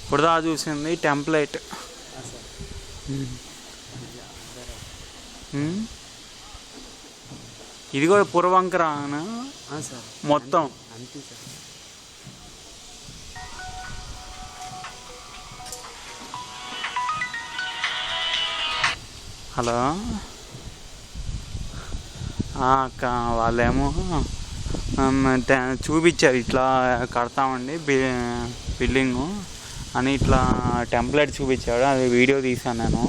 ఇప్పుడు దా చూసింది టెంప్లెట్. ఇది కూడా పురవంకరానా సార్ మొత్తం? అంతే సార్. హలో అక్క, వాళ్ళేమో చూపించారు ఇట్లా కడతామండి బిల్డింగు అని, ఇట్లా టెంప్లెట్ చూపించాడు. అది వీడియో తీశాను నేను.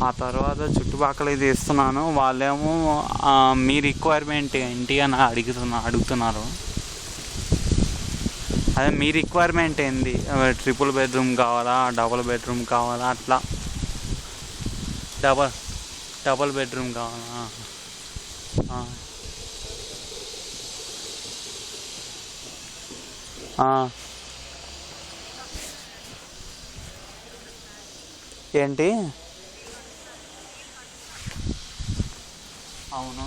ఆ తర్వాత చుట్టుపక్కల తీస్తున్నాను. వాళ్ళేమో మీ రిక్వైర్మెంట్ ఏంటి అని అడుగుతున్నారు. అదే మీ రిక్వైర్మెంట్ ఏంది, ట్రిపుల్ బెడ్రూమ్ కావాలా, డబుల్ బెడ్రూమ్ కావాలా, అట్లా డబుల్ బెడ్రూమ్ కావాలా? ఏంటి? అవును.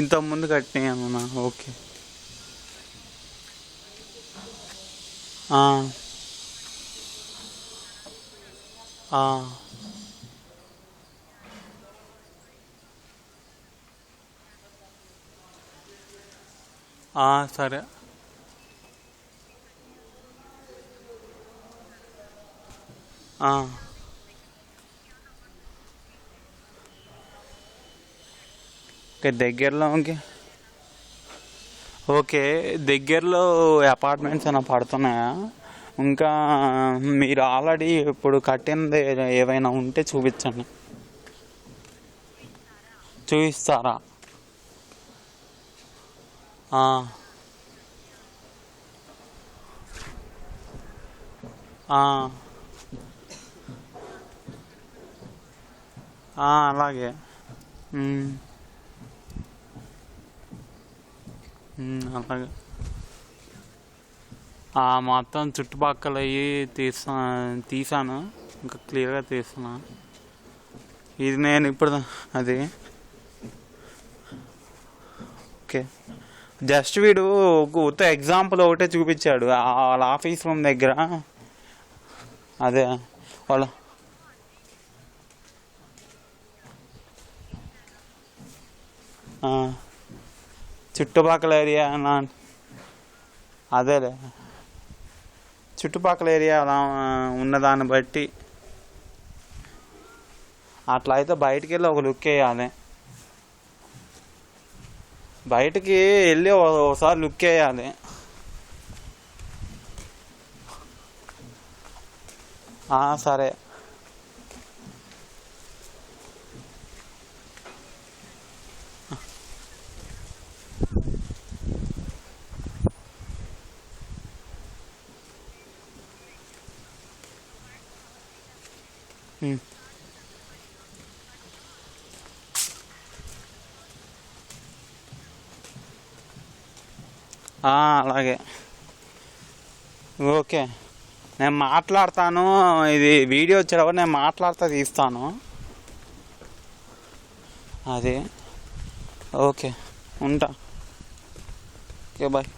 ఇంతకుముందు కట్టినాయన్నా. ఓకే. సరే. దగ్గరలో ఓకే, దగ్గరలో అపార్ట్మెంట్స్ ఏమైనా పడుతున్నాయా? ఇంకా మీరు ఆల్రెడీ ఇప్పుడు కట్టినది ఏవైనా ఉంటే చూపించండి. చూపిస్తారా? అలాగే. అలాగే. మొత్తం చుట్టుపక్కల తీసాను, ఇంకా క్లియర్గా తీస్తున్నా. ఇది నేను ఇప్పుడు అది ఓకే. జస్ట్ వీడు ఉత్త ఎగ్జాంపుల్ ఒకటే చూపించాడు వాళ్ళ ఆఫీస్ రూమ్ దగ్గర. అదే వాళ్ళ చుట్టుపక్కల ఏరియా అదేలే, చుట్టుపక్కల ఏరియా అలా ఉన్నదాన్ని బట్టి అట్లా అయితే బయటికి వెళ్ళి ఒక లుక్ వేయాలి. బయటికి వెళ్ళి ఒకసారి లుక్ వేయాలి. సరే. అలాగే. ఓకే, నేను మాట్లాడతాను. ఇది వీడియో వచ్చేటప్పుడు నేను మాట్లాడుతూ తీస్తాను. అదే. ఓకే, ఉంటా. Okay, bye.